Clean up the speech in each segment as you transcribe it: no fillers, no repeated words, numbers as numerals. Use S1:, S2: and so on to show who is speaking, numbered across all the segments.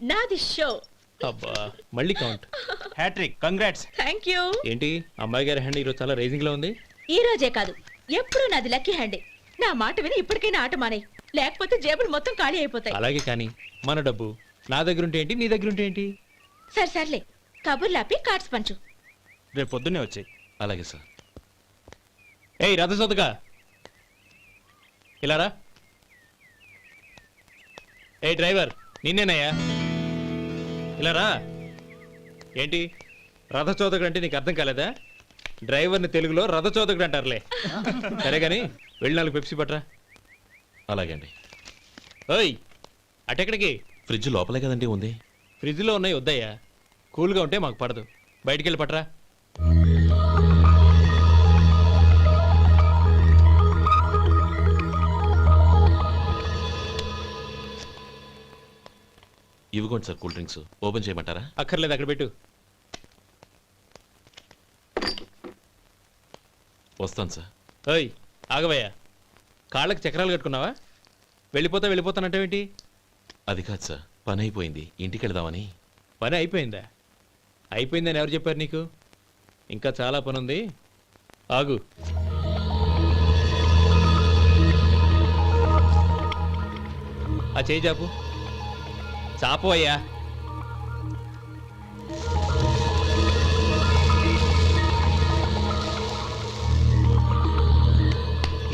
S1: నాది షో.
S2: అబ్బా మళ్ళీ count.
S3: Hat trick, congrats.
S1: Thank you.
S2: ఏంటి అమ్మాయి గారి హ్యాండ్ ఈరోజు చాలా రైజింగ్ లో ఉంది.
S1: ఈ రోజే కాదు, ఎప్పుడూ నాది లక్కీ హ్యాండే. నా మాట విని ఇప్పటికైనా ఆట మానేయ్, లేకపోతే జేబులు మొత్తం ఖాళీ అయిపోతాయి.
S2: అలాగే కానీ మన డబ్బు నా దగ్గర ఉంటే ఏంటి, నీ దగ్గర ఉంటే ఏంటి?
S1: సరే సర్లే, కబుర్లాపి కార్డ్స్ పంచు.
S3: రేపు పొద్దున్నే వచ్చాయి.
S4: అలాగే సార్.
S2: ఏయ్ రథసోదగా ఇలా రా. ఏ డ్రైవర్ నిన్నేనయ్యా, ఇలా రా. ఏంటి రథచోదకుడు అంటే నీకు అర్థం కాలేదా? డ్రైవర్ని తెలుగులో రథచోదకుడు అంటారులే. సరే గాని వెళ్ళి 4 పెప్సీ పట్రా.
S4: అలాగే అండి.
S2: ఓయ్ అటెక్కడికి?
S4: ఫ్రిడ్జ్ లోపలే కదండి ఉంది.
S2: ఫ్రిడ్జ్లో ఉన్నాయి వద్దయ్యా, కూల్గా ఉంటే మాకు పడదు. బయటికి వెళ్ళి పట్రా.
S4: ఇవ్వకోండి సార్ కూల్ డ్రింక్స్. ఓపెన్ చేయమంటారా?
S2: అక్కర్లేదు, అక్కడ పెట్టు.
S4: వస్తాను సార్.
S2: ఓయ్ ఆగవయ్యా, కాళ్ళకి చక్రాలు కట్టుకున్నావా? వెళ్ళిపోతానంటావేంటి?
S4: అది కాదు సార్, పని అయిపోయింది, ఇంటికి వెళదామని.
S2: పని అయిపోయిందా? అయిపోయిందని ఎవరు చెప్పారు నీకు? ఇంకా చాలా పని ఉంది, ఆగు. ఆ చేయి చాపు. చాపు అయ్యా.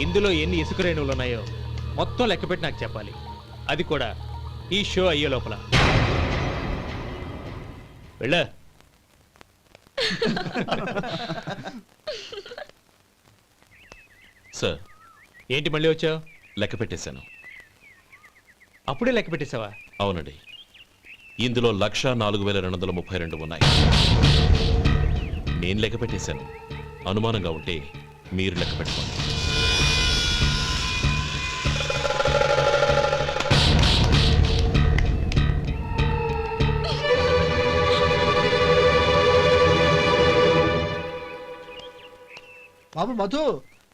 S2: ఇందులో ఎన్ని ఇసుక రేణువులు ఉన్నాయో మొత్తం లెక్కపెట్టి నాకు చెప్పాలి. అది కూడా ఈ షో అయ్యే లోపల. వెళ్ళా.
S4: సార్
S2: ఏంటి మళ్ళీ వచ్చావు?
S4: లెక్క పెట్టేశాను.
S2: అప్పుడే లెక్క పెట్టేశావా?
S4: అవునండి, ఇందులో 1,04,232 ఉన్నాయి. నేను లెక్క పెట్టేశాను. అనుమానంగా ఉంటే మీరు లెక్క పెట్టుకోండి.
S5: బాబు మధు,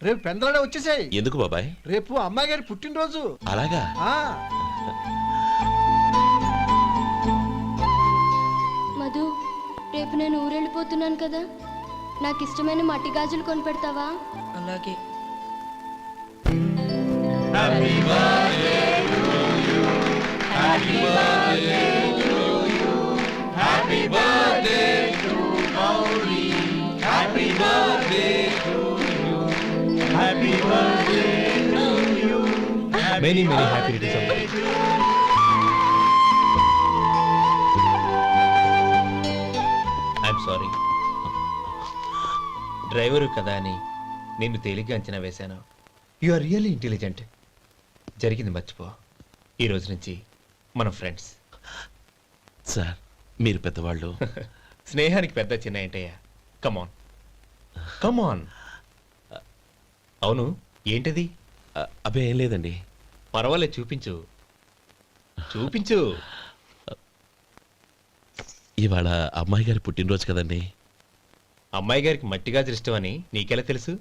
S5: రేపు పెందలాడే వచ్చేసాయి.
S4: ఎందుకు బాబాయ్?
S5: రేపు అమ్మాయి గారి పుట్టినరోజు.
S4: అలాగా?
S6: మధు, రేపు నేను ఊరెళ్ళిపోతున్నాను కదా, నాకు ఇష్టమైన మట్టి గాజులు కొనిపెడతావా?
S7: అలాగే.
S2: Many happy returns of the day. I'm sorry. Driver కదా అని నిన్ను తేలిగ్గా అంచనా వేశాను. You are really intelligent. జరిగింది మర్చిపో. ఈ రోజు నుంచి మనం ఫ్రెండ్స్.
S4: సార్ మీరు పెద్దవాళ్ళు.
S2: స్నేహానికి పెద్ద చిన్న ఏంటయ్యా? కమాన్ కమాన్. అవును, ఏంటది?
S4: అబ్బే ఏం లేదండి.
S2: పర్వాలేదు, చూపించు చూపించు.
S4: ఇవాళ అమ్మాయి గారి పుట్టినరోజు కదండి.
S2: అమ్మాయి గారికి మట్టి గాజులు ఇష్టమని నీకెలా తెలుసు?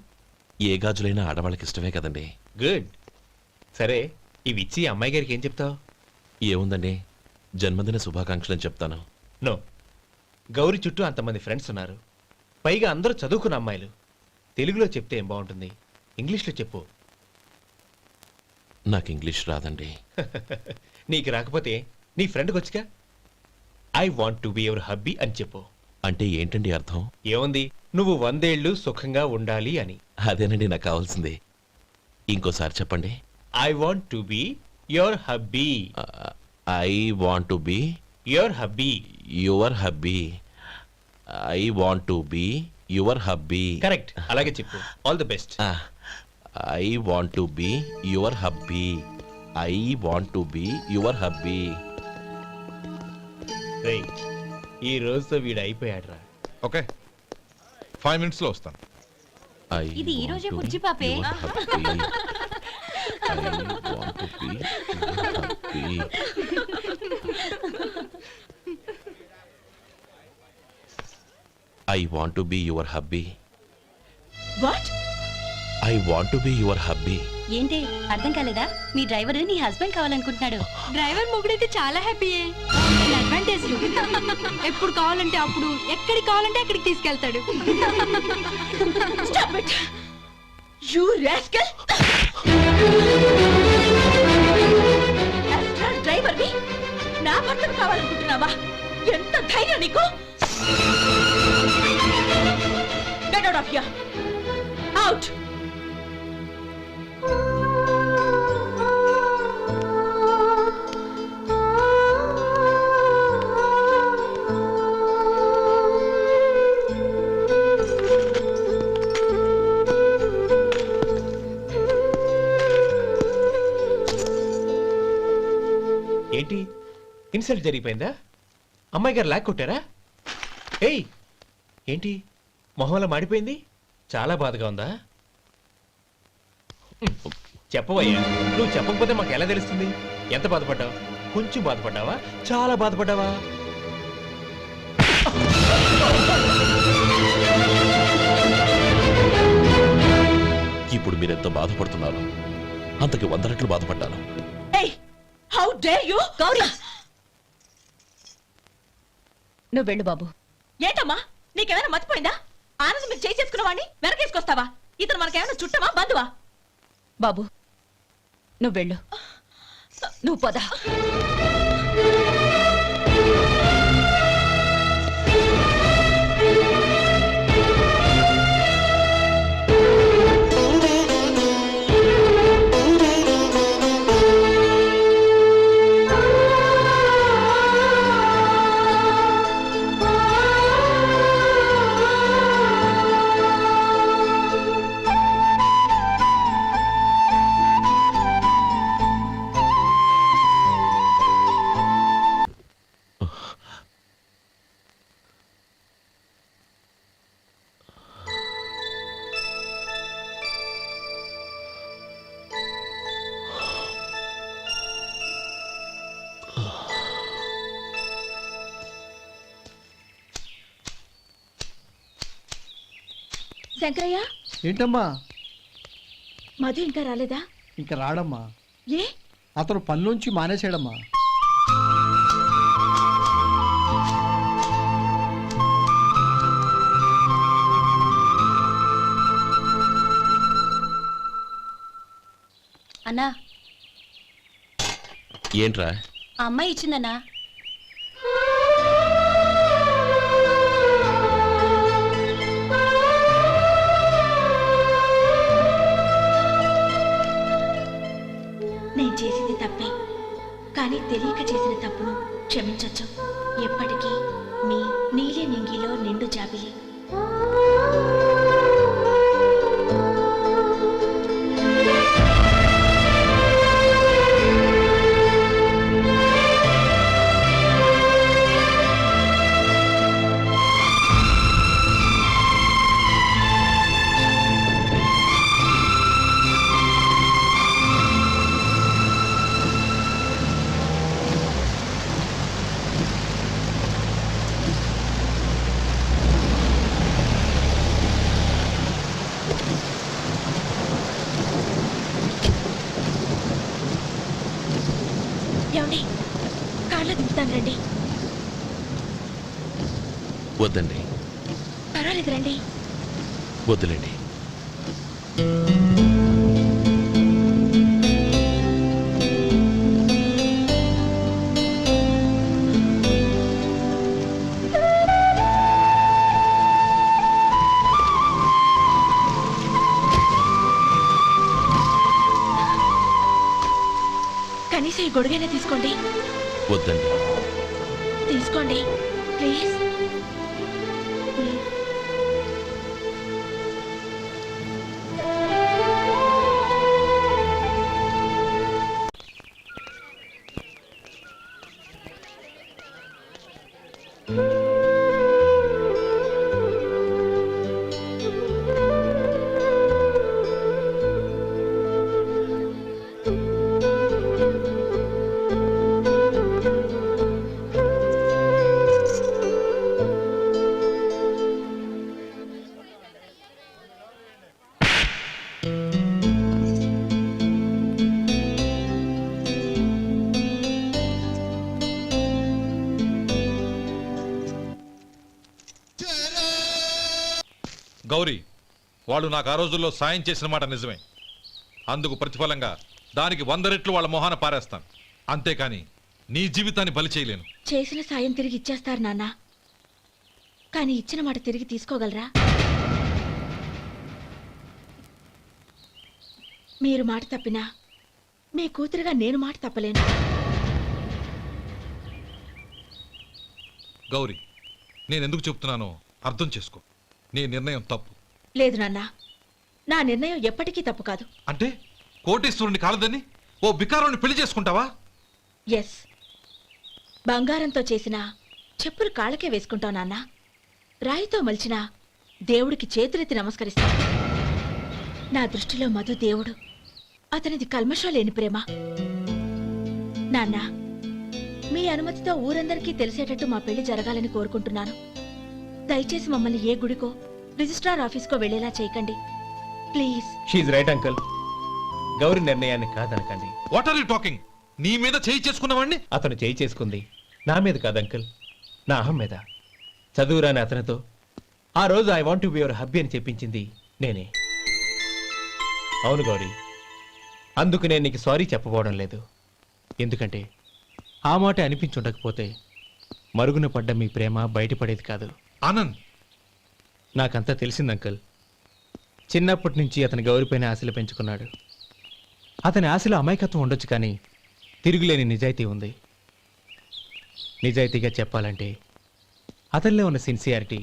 S4: ఏ గాజులైనా ఆడవాళ్ళకి ఇష్టమే కదండి.
S2: గుడ్. సరే, ఇవి ఇచ్చి అమ్మాయి గారికి ఏం చెప్తావు?
S4: ఏముందండి, జన్మదిన శుభాకాంక్షలు అని చెప్తాను.
S2: నో, గౌరీ చుట్టూ అంతమంది ఫ్రెండ్స్ ఉన్నారు, పైగా అందరూ చదువుకున్న అమ్మాయిలు. తెలుగులో చెప్తే ఏం బాగుంటుంది? ఇంగ్లీష్లో చెప్పు.
S4: నాకు ఇంగ్లీష్ రాదండి.
S2: నీకు రాకపోతే నీ ఫ్రెండ్కి వచ్చిగా I want to be your hubby అని చెప్పు.
S4: అంటే ఏంటండి అర్థం?
S2: ఏముంది, నువ్వు 100 ఏళ్ళు సుఖంగా ఉండాలి అని.
S4: అదేనండి నాకు కావాల్సింది. ఇంకోసారి చెప్పండి.
S2: I want to be your hubby.
S4: I want to be
S2: your hubby.
S4: Your hubby. I want to be your hubby.
S2: Correct, అలాగే చెప్పు. All the best.
S4: I want to be your hubby. I want to be your hubby.
S2: ఈ రోజుతో వీడు అయిపోయాడ్రా.
S8: Okay, 5 minutes లో వస్తాను.
S1: ఇది ఈ రోజే బుజ్జి పాపే.
S4: I want to be your hubby.
S1: What?
S4: I want to be your hubby.
S7: ఏంటి అర్థం కాలేదా? మీ డ్రైవర్ నీ హస్బెండ్ కావాలనుకుంటున్నాడు. డ్రైవర్ మొగుడైతే చాలా హ్యాపీయే. అడ్వాంటేజ్ ఎప్పుడు కావాలంటే అప్పుడు, ఎక్కడికి కావాలంటే అక్కడికి తీసుకెళ్తాడు.
S1: Stop it! You rascal! Driver ని నా భర్తను కావాలనుకుంటున్నావా? ఎంత ధైర్యం నీకు? Get out of here! Out!
S2: ఏంటి ఇన్సల్ట్ జరిగిపోయిందా? అమ్మాయి గారు లాక్ కొట్టారా? ఏయ్ ఏంటి మొహంలో మాడిపోయింది? చాలా బాధగా ఉందా? చెప్పవయ్యా, నువ్వు చెప్పకపోతే మాకు ఎలా తెలుస్తుంది? ఎంత బాధపడ్డావు? కొంచెం బాధపడ్డావా? చాలా బాధపడ్డావా?
S4: ఇప్పుడు మీరెంత బాధపడుతున్నారు, అంతకి 100 రెట్లు బాధపడ్డాను.
S1: Hey! How dare you?
S7: Gauri, నువ్వు వెళ్ళు బాబు.
S1: ఏంటమ్మా నీకేమైనా మర్చిపోయిందా? ఆనందం మీరు చేసేసుకున్న వాడిని వెనకేసుకొస్తావా? ఇతను మనకేమైనా చుట్టమా బంధువా?
S7: బాబు నువ్వు వెళ్ళు. నువ్వు పద.
S1: శంకరయ్య,
S5: ఏంటమ్మా?
S1: మధు ఇంకా రాలేదా?
S5: ఇంకా రాడమ్మా.
S1: ఏ?
S5: అతను పనిలోంచి మానేసాడమ్మా.
S7: అన్నా,
S4: ఏంట్రా?
S7: ఆ అమ్మాయి ఇచ్చిందన్నా.
S1: నేను చేసింది తప్పే, కానీ తెలియక చేసిన తప్పును క్షమించొచ్చు. ఎప్పటికీ మీ నీలి నింగిలో నిండు జాబిలి. ఏమండి, కార్లో దింపుతాను రండి.
S4: వద్దండి,
S1: పర్వాలేదు రండి.
S4: వద్దులేండి.
S1: కనీసం ఈ గొడుగైనా తీసుకోండి.
S4: వద్దండి.
S1: తీసుకోండి ప్లీజ్.
S8: గౌరీ, వాళ్ళు నాకు ఆ రోజుల్లో సాయం చేసిన మాట నిజమే. అందుకు ప్రతిఫలంగా దానికి 100 రెట్లు వాళ్ళ మొహాన పారేస్తాను. అంతేకాని నీ జీవితాన్ని బలి చేయలేను.
S1: చేసిన సాయం తిరిగి ఇచ్చేస్తారు నాన్న, కానీ ఇచ్చిన మాట తిరిగి తీసుకోగలరా? మీరు మాట తప్పినా మీ కూతురుగా నేను మాట తప్పలేను.
S8: గౌరీ, నేనెందుకు చెప్తున్నానో అర్థం చేసుకో. నీ నిర్ణయం తప్పు.
S1: లేదు నాన్న, నా నిర్ణయం ఎప్పటికీ తప్పు కాదు.
S8: అంటే కోటేశ్వరుని కాలదని ఓ బికారాన్ని పెళ్లి చేసుకుంటావా?
S1: ఎస్, బంగారంతో చేసిన చెప్పులు కాళ్ళకే వేసుకుంటావు నాన్న. రాయితో మలిచిన దేవుడికి చేతులెత్తి నమస్కరిస్తా. నా దృష్టిలో మధు దేవుడు, అతనిది కల్మషం లేని ప్రేమ. నాన్న, మీ అనుమతితో ఊరందరికీ తెలిసేటట్టు మా పెళ్లి జరగాలని కోరుకుంటున్నాను. దయచేసి మమ్మల్ని ఏ గుడికో రిజిస్ట్రార్ ఆఫీస్కో వెళ్లేలా చేయకండి please.
S2: She's right uncle. Gauri నిర్ణయాన్ని కాదనకండి.
S8: What are you talking? నీ మీద చేయి చేసుకున్నవాడిని
S2: అతను చేయి చేసుకుంది నా మీద కాదు అంకుల్, నా అహం మీద. చదువురాని అతనితో ఆ రోజు I want to be your hubby అని చెప్పించింది నేనే. అవును గౌరీ, అందుకు నేను నీకు సారీ చెప్పబోవడం లేదు. ఎందుకంటే ఆ మాట అనిపించుండకపోతే మరుగున పడ్డ మీ ప్రేమ బయటపడేది కాదు.
S8: ఆనంద్,
S2: నాకంతా తెలిసింది అంకుల్. చిన్నప్పటి నుంచి అతని గౌరిపైన ఆశలు పెంచుకున్నాడు. అతని ఆశలో అమాయకత్వం ఉండొచ్చు, కానీ తిరుగులేని నిజాయితీ ఉంది. నిజాయితీగా చెప్పాలంటే అతనిలో ఉన్న సిన్సియారిటీ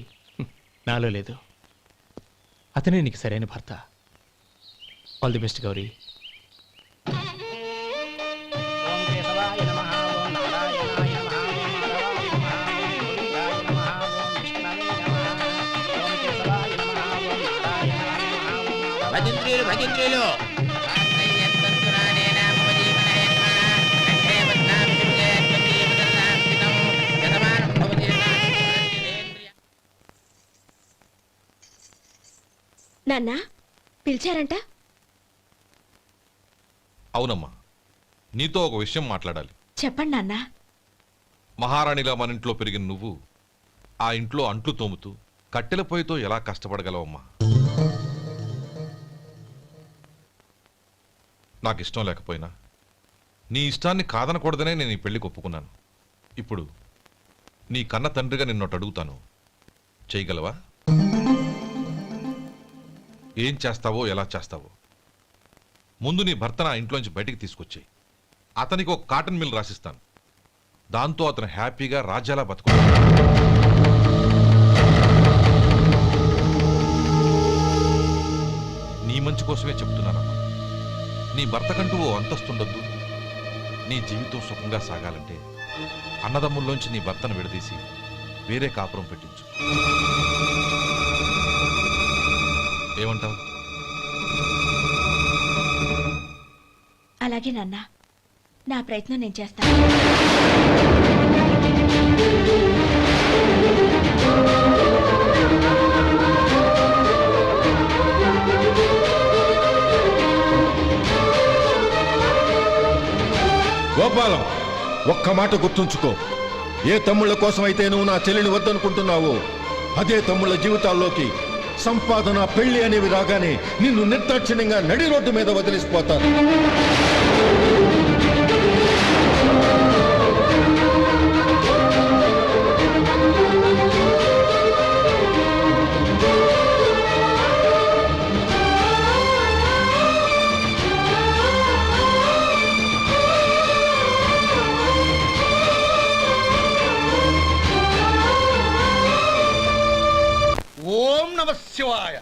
S2: నాలో లేదు. అతనే నీకు సరైన భర్త. All the best Gauri.
S9: భజంత్రీలు భజంత్రీలు
S1: నాన్న, పిలిచారంట?
S8: అవునమ్మా, నీతో ఒక విషయం మాట్లాడాలి.
S1: చెప్పండి నాన్న.
S8: మహారాణిలా మన ఇంట్లో పెరిగిన నువ్వు ఆ ఇంట్లో అంట్లు తోముతూ కట్టెల పొయ్యితో ఎలా కష్టపడగలవమ్మా? నాకు ఇష్టం లేకపోయినా నీ ఇష్టాన్ని కాదనకూడదనే నేను ఈ పెళ్లికి ఒప్పుకున్నాను. ఇప్పుడు నీ కన్న తండ్రిగా నిన్నొట్టు అడుగుతాను, చేయగలవా? ఏం చేస్తావో, ఎలా చేస్తావో ముందు నీ భర్త నా ఇంట్లోంచి బయటికి తీసుకొచ్చేయి. అతనికి ఒక కాటన్ మిల్ రాసిస్తాను. దాంతో అతను హ్యాపీగా రాజ్యాలా బతుకుతాడు. నీ మంచి కోసమే చెప్తున్నానమ్మా. నీ భర్తకంటూ ఓ అంతస్తుండొద్దు. నీ జీవితం సుఖంగా సాగాలంటే అన్నదమ్ముల్లోంచి నీ భర్తను విడదీసి వేరే కాపురం పెట్టించు. ఏమంటావు?
S1: అలాగే నాన్న, నా ప్రయత్నం నేను చేస్తాను.
S10: గోపాలం, ఒక్క మాట గుర్తుంచుకో. ఏ తమ్ముళ్ళ కోసం అయితే నువ్వు నా చెల్లిని వద్దనుకుంటున్నావో అదే తమ్ముళ్ళ జీవితాల్లోకి సంపాదన, పెళ్లి అనేవి రాగానే నిన్ను నిర్దాక్షిణ్యంగా నడి రోడ్డు మీద వదిలిసిపోతారు.
S5: ఓం నమ శివాయ.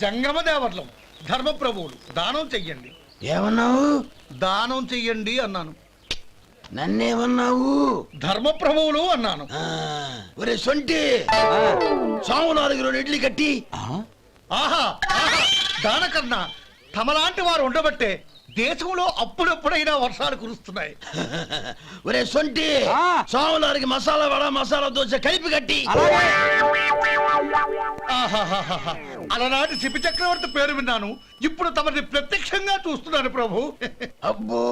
S5: జంగమ దేవర్లం, ధర్మప్రభువులు, దానం చెయ్యండి.
S9: ఏమన్నావు?
S5: దానం చెయ్యండి అన్నాను.
S9: నన్నేమన్నావు?
S5: ధర్మప్రభువులు అన్నాను.
S9: ఒరే సొంటి, సామునాలుగు 2 ఇడ్లీ కట్టి.
S5: ఆహా ఆహా, దానకన్నా తమలాంటి వారు ఉండబట్టే దేశంలో అప్పుడప్పుడైనా వర్షాలు కురుస్తున్నాయి.
S9: ఒరే సొంటి, సామునాలుగు మసాలా వడ, మసాలా దోశ కలిపి కట్టి.
S5: ఆహాహాహా, అలనాటి శిపి చక్రవర్తి పేరు విన్నాను, ఇప్పుడు తమని ప్రత్యక్షంగా చూస్తున్నాను ప్రభు.
S9: అబ్బో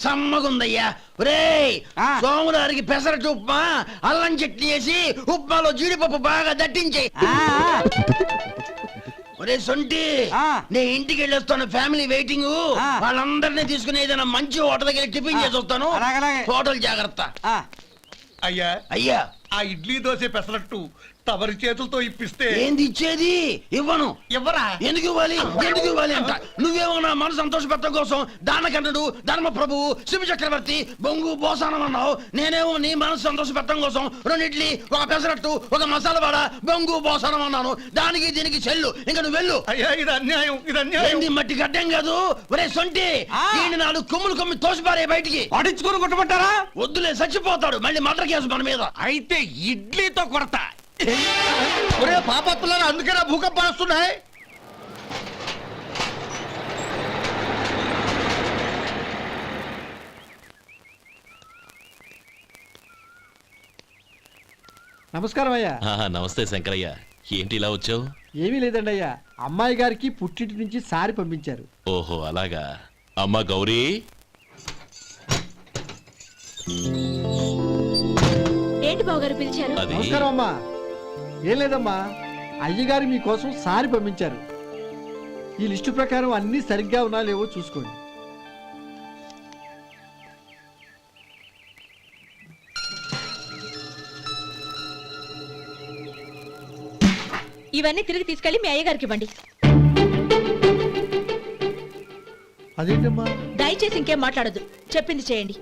S9: సమ్మగుందయ్యా. ఒరేయ్, సోములారికి పెసరట్టు ఉప్మా, అల్లం చట్నీ వేసి ఉప్మాలో జీడిపప్పు బాగా దట్టించే. ఒరే సొంటి నేను ఇంటికి వెళ్ళొస్తాను, ఫ్యామిలీ వెయిటింగ్. వాళ్ళందరినీ తీసుకుని ఏదైనా మంచి హోటల్ దగ్గర టిఫిన్ చేసి వస్తాను. హోటల్ జాగ్రత్త.
S5: అయ్యా
S9: అయ్యా,
S5: ఆ ఇడ్లీ దోశ పెసరట్టు తమరి చేతులతో ఇప్పిస్తే
S9: ఏంది ఇచ్చేది? ఇవ్వను.
S5: ఎవరా
S9: ఎందుకు ఇవ్వాలి? ఎందుకు ఇవ్వాలి అంట. నువ్వేమో నా మనసు సంతోషపెట్టడం కోసం దానకంటుడు, ధర్మ ప్రభువు, శివ చక్రవర్తి, బొంగు బోసానం అన్నావు. నేనేమో నీ మనసు సంతోషపెట్టడం కోసం 2 ఇడ్లీ, ఒక పెసరట్టు, ఒక మసాలా వడ, బొంగు బోసానం అన్నాను. దానికి దీనికి చెల్లు. ఇంకా నువ్వు వెళ్ళు.
S5: అయ్యా ఇది అన్యాయం, ఇది అన్యాయం.
S9: ఏంది మట్టి గడ్డం కాదు. ఒరే సొంటి, దీన్ని 4 కొమ్ములు కొమ్మి తోసిపారే బయటికి.
S3: పడించుకొని కొట్టమంటారా?
S9: వద్దులే, చచ్చిపోతాడు. మళ్ళీ మర్డర్ కేసు మన మీద.
S3: అయితే ఇడ్లీతో కొడతా.
S5: ఒరే పాపత్తులారా, అందుకేనా భూకంపాలు వస్తున్నాయి?
S11: నమస్కారం అయ్యా.
S4: నమస్తే శంకరయ్య, ఏంటి ఇలా వచ్చావు?
S11: ఏమీ లేదండి అయ్యా, అమ్మాయి గారికి పుట్టింటి నుంచి సారి పంపించారు.
S4: ఓహో అలాగా. అమ్మా గౌరీ,
S1: ఏంటి బావగారు పిలిచారు?
S4: అది
S11: నమస్కారం అమ్మా. ఏం లేదమ్మా, అయ్యగారు మీకోసం సారి పంపించారు. ఈ లిస్టు ప్రకారం అన్ని సరిగ్గా ఉన్నా లేవో చూసుకోండి.
S1: ఇవన్నీ తిరిగి తీసుకెళ్లి మీ అయ్యగారికి ఇవ్వండి.
S11: అదేంటమ్మా?
S1: దయచేసి ఇంకేం మాట్లాడొద్దు, చెప్పింది చేయండి.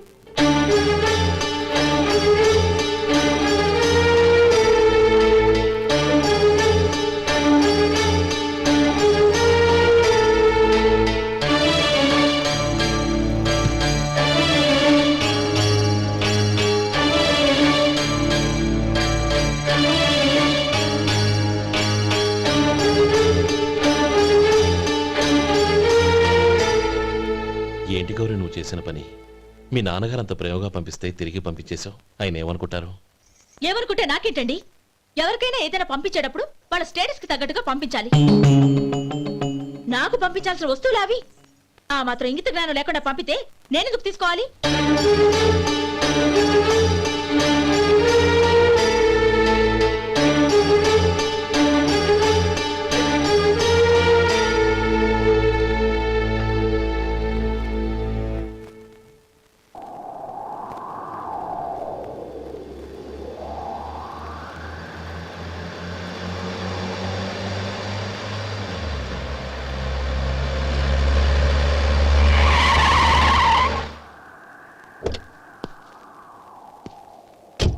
S4: ఏంటి గౌరీ నువ్వు చేసిన పని? మీ నాన్నగారు అంత ప్రేమగా పంపిస్తే తిరిగి పంపించేశావు. ఆయన ఏమనుకుంటారు?
S1: ఏమనుకుంటే నాకేంటండి? ఎవరికైనా ఏదైనా పంపించేటప్పుడు వాళ్ళ స్టేటస్ కి తగ్గట్టుగా పంపించాలి. నాకు పంపించాల్సిన వస్తువులు అవి. ఆ మాత్రం ఇంగిత జ్ఞానం లేకుండా పంపితే నేనెందుకు తీసుకోవాలి?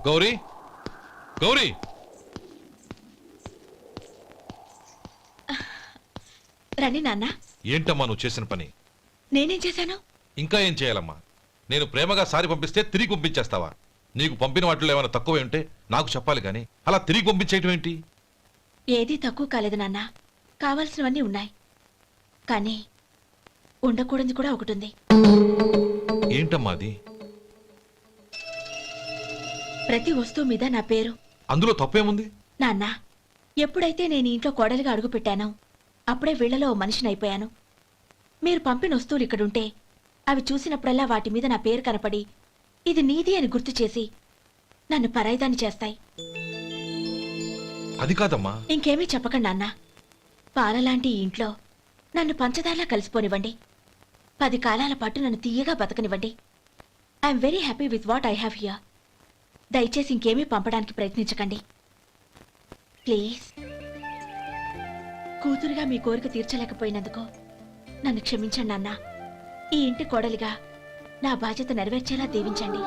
S8: గౌరీ, గౌరీ,
S1: రండి నాన్న.
S8: ఏంటమ్మా నువ్వు చేసిన పని?
S1: నేనేం చేశాను?
S8: ఇంకా ఏం చేయాలమ్మా? నేను ప్రేమగా సారి పంపిస్తే తిరిగి పంపించేస్తావా? నీకు పంపిన వాటిలో ఏమైనా తక్కువ ఉంటే నాకు చెప్పాలి కానీ అలా తిరిగి పంపించేయటం ఏంటి?
S1: ఏదీ తక్కువ కాలేదు నాన్న, కావాల్సినవన్నీ ఉన్నాయి. కానీ ఉండకూడదు కూడా ఒకటి ఉంది.
S8: ఏంటమ్మా అది?
S1: ప్రతి వస్తువు మీద నా పేరు.
S8: అందులో తప్పేముంది?
S1: నాన్న, ఎప్పుడైతే నేను ఇంట్లో కోడలిగా అడుగు పెట్టానో అప్పుడే వీళ్లలో ఓ మనిషిని అయిపోయాను. మీరు పంపిన వస్తువులు ఇక్కడుంటే అవి చూసినప్పుడల్లా వాటి మీద నా పేరు కనపడి ఇది నీది అని గుర్తు చేసి నన్ను పరాయిదాన్ని చేస్తాయి.
S8: అది కాదమ్మా.
S1: ఇంకేమీ చెప్పకండి నాన్న. పాలలాంటి ఈ ఇంట్లో నన్ను పంచదారలా కలిసిపోనివ్వండి. 10 కాలాల పాటు నన్ను తీయగా బతకనివ్వండి. I'm very happy with what I have here. దయచేసి ఇంకేమీ పంపడానికి ప్రయత్నించకండి ప్లీజ్. కూతురుగా మీ కోరిక తీర్చలేకపోయినందుకు నన్ను క్షమించండి నాన్న. ఈ ఇంటి కోడలిగా నా బాధ్యత నెరవేర్చేలా దీవించండి.